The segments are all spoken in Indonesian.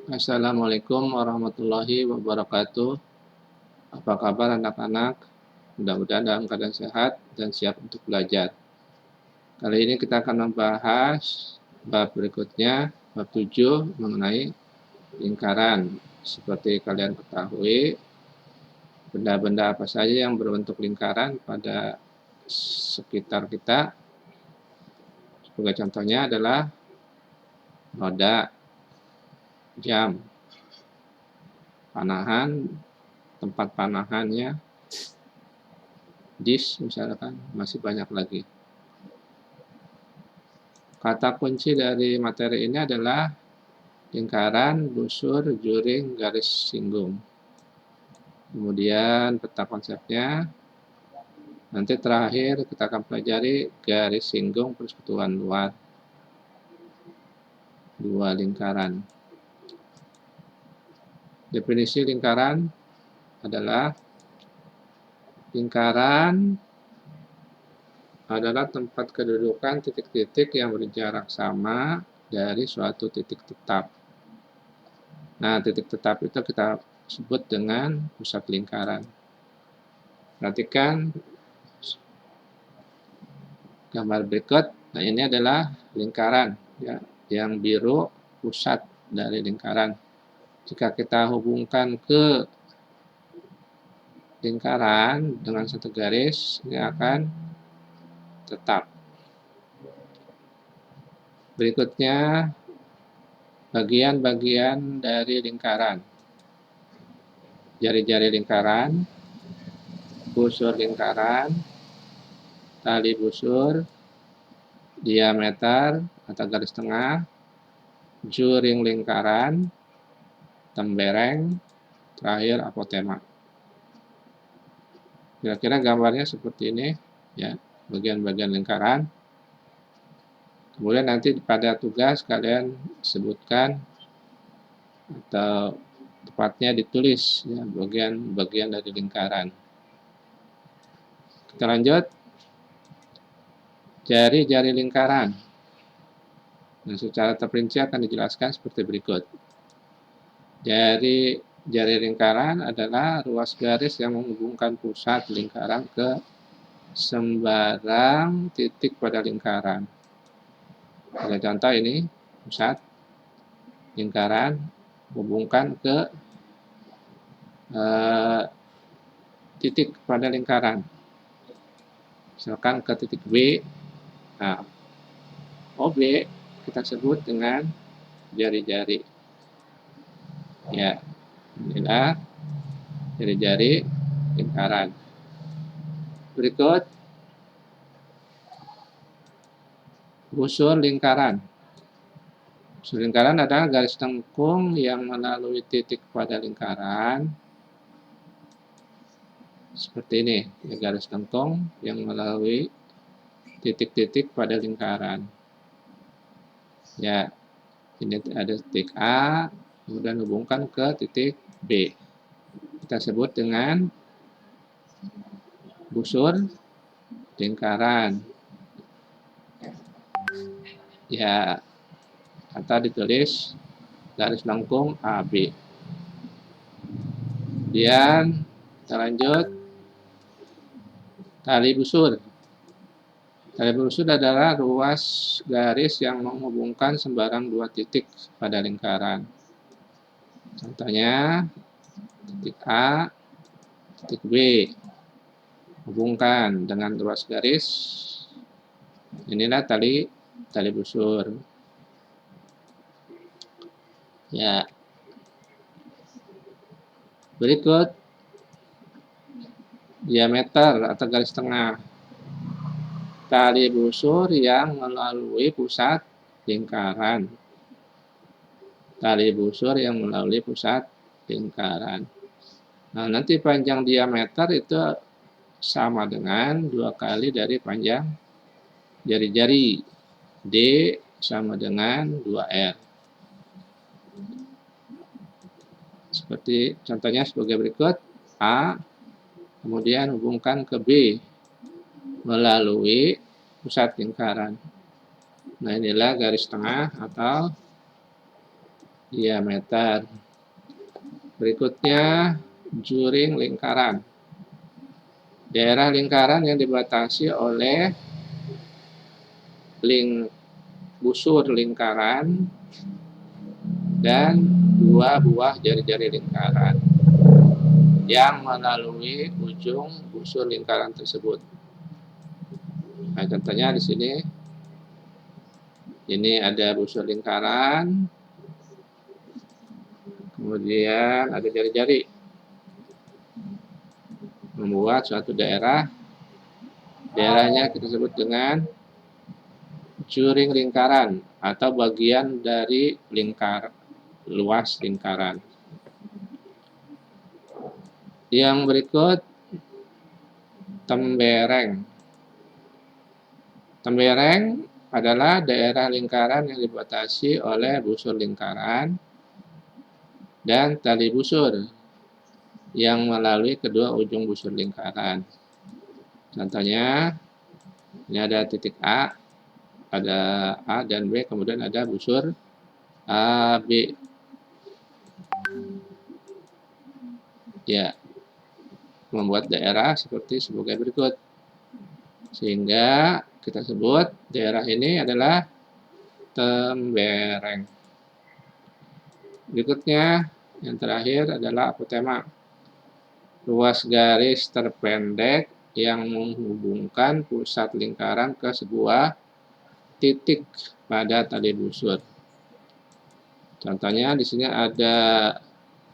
Assalamualaikum warahmatullahi wabarakatuh. Apa kabar anak-anak? Mudah-mudahan dalam keadaan sehat dan siap untuk belajar. Kali ini kita akan membahas bab berikutnya, bab 7 mengenai lingkaran. Seperti kalian ketahui, benda-benda apa saja yang berbentuk lingkaran pada sekitar kita. Sebagai contohnya adalah roda, jam, panahan, tempat panahannya, disk misalkan, masih banyak lagi. Kata kunci dari materi ini adalah lingkaran, busur, juring, garis singgung. Kemudian peta konsepnya. Nanti terakhir kita akan pelajari garis singgung persekutuan luar dua lingkaran. Definisi lingkaran adalah lingkaran adalah tempat kedudukan titik-titik yang berjarak sama dari suatu titik tetap. Nah, titik tetap itu kita sebut dengan pusat lingkaran. Perhatikan gambar berikut. Nah, ini adalah lingkaran ya, yang biru pusat dari lingkaran. Jika kita hubungkan ke lingkaran dengan satu garis, ini akan tetap. Berikutnya, bagian-bagian dari lingkaran. Jari-jari lingkaran, busur lingkaran, tali busur, diameter atau garis tengah, juring lingkaran, tembereng, terakhir apotema. Kira-kira gambarnya seperti ini, ya, bagian-bagian lingkaran. Kemudian nanti pada tugas kalian sebutkan atau tepatnya ditulis ya, bagian-bagian dari lingkaran. Kita lanjut. Jari-jari lingkaran. Nah, secara terperinci akan dijelaskan seperti berikut. Jari lingkaran adalah ruas garis yang menghubungkan pusat lingkaran ke sembarang titik pada lingkaran. Ada contoh ini, pusat lingkaran hubungkan ke titik pada lingkaran. Misalkan ke titik B, nah, OB kita sebut dengan jari-jari. Ya, inilah jari-jari lingkaran. Berikut, busur lingkaran. Busur lingkaran adalah garis lengkung yang melalui titik pada lingkaran. Seperti ini, ya, garis lengkung yang melalui titik-titik pada lingkaran. Ya, ini ada titik A, kemudian hubungkan ke titik B. Kita sebut dengan busur lingkaran. Ya, atau ditulis garis lengkung AB. Kemudian kita lanjut, tali busur. Tali busur adalah ruas garis yang menghubungkan sembarang dua titik pada lingkaran. Contohnya, titik A, titik B. Hubungkan dengan ruas garis. Inilah tali busur. Ya. Berikut, diameter atau garis tengah. Tali busur yang melalui pusat lingkaran. Tali busur yang melalui pusat lingkaran. Nah, nanti panjang diameter itu sama dengan 2 kali dari panjang jari-jari. D sama dengan 2R. Seperti contohnya sebagai berikut. A, kemudian hubungkan ke B melalui pusat lingkaran. Nah, inilah garis tengah atau diameter. Berikutnya, juring lingkaran. Daerah lingkaran yang dibatasi oleh busur lingkaran dan dua buah jari-jari lingkaran yang melalui ujung busur lingkaran tersebut. Nah, contohnya di sini, ini ada busur lingkaran, kemudian ada jari-jari, membuat suatu daerah. Daerahnya kita sebut dengan juring lingkaran atau bagian dari luas lingkaran. Yang berikut, tembereng. Tembereng adalah daerah lingkaran yang dibatasi oleh busur lingkaran dan tali busur yang melalui kedua ujung busur lingkaran. Contohnya, ini ada titik A, ada A dan B, kemudian ada busur AB. Ya, membuat daerah seperti sebagai berikut. Sehingga kita sebut daerah ini adalah tembereng. Berikutnya, yang terakhir adalah apotema. Ruas garis terpendek yang menghubungkan pusat lingkaran ke sebuah titik pada tali busur. Contohnya di sini ada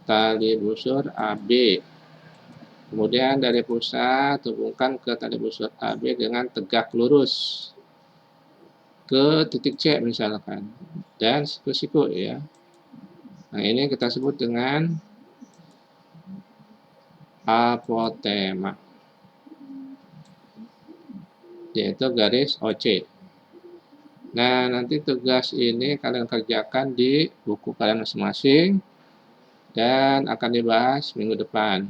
tali busur AB. Kemudian dari pusat hubungkan ke tali busur AB dengan tegak lurus ke titik C misalkan, dan siku-siku ya. Nah, ini kita sebut dengan apotema, yaitu garis OC. Nah, nanti tugas ini kalian kerjakan di buku kalian masing-masing dan akan dibahas minggu depan.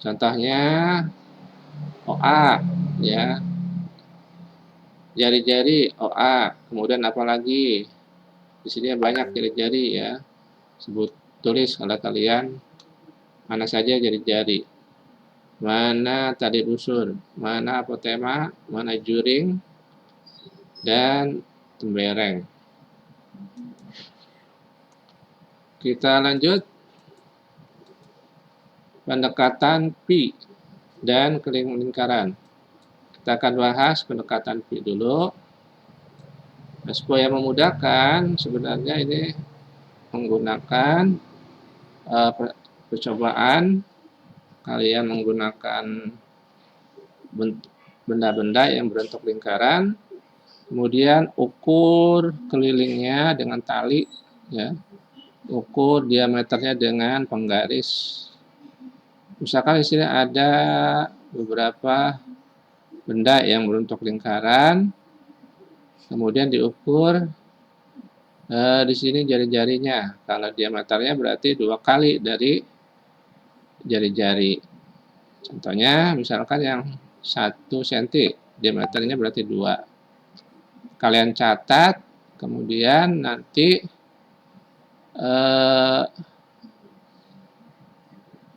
Contohnya OA ya. Jari-jari OA, kemudian apa lagi? Di sini banyak jari-jari ya. Tulis kalau kalian mana saja jari-jari. Mana tali busur, mana apotema, mana juring, dan tembereng. Kita lanjut pendekatan pi dan keliling lingkaran. Kita akan bahas pendekatan pi dulu. Nah, supaya memudahkan, sebenarnya ini menggunakan percobaan. Kalian menggunakan benda-benda yang berbentuk lingkaran, kemudian ukur kelilingnya dengan tali, ya, ukur diameternya dengan penggaris. Misalkan di sini ada beberapa benda yang berbentuk lingkaran, kemudian diukur di sini jari-jarinya. Kalau diameternya berarti 2 kali dari jari-jari. Contohnya misalkan yang 1 cm, diameternya berarti 2. Kalian catat, kemudian nanti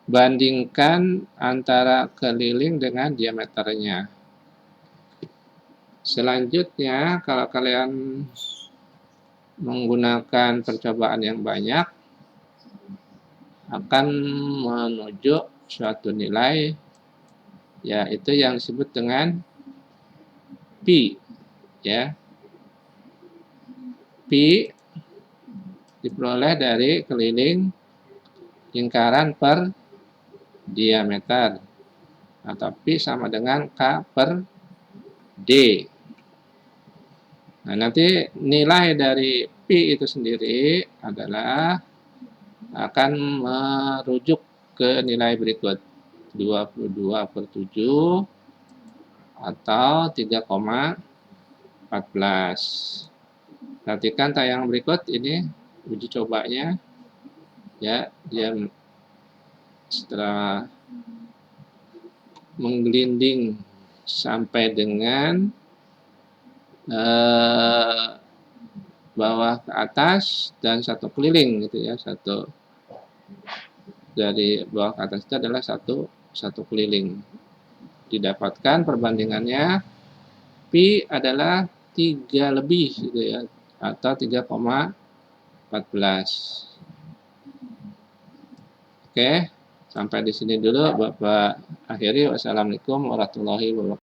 bandingkan antara keliling dengan diameternya. Selanjutnya, kalau kalian menggunakan percobaan yang banyak, akan menuju suatu nilai, yaitu yang disebut dengan pi, ya. Pi diperoleh dari keliling lingkaran per diameter, atau pi sama dengan K per D. Nah, nanti nilai dari pi itu sendiri adalah akan merujuk ke nilai berikut, 22/7 atau 3,14. Perhatikan tayangan berikut ini uji cobanya, ya. Dia setelah menggelinding sampai dengan bawah ke atas dan satu keliling gitu ya, satu dari bawah ke atas itu adalah satu keliling. Didapatkan perbandingannya pi adalah 3 lebih gitu ya, atau 3,14. Oke, sampai di sini dulu Bapak akhiri. Wassalamualaikum warahmatullahi wabarakatuh.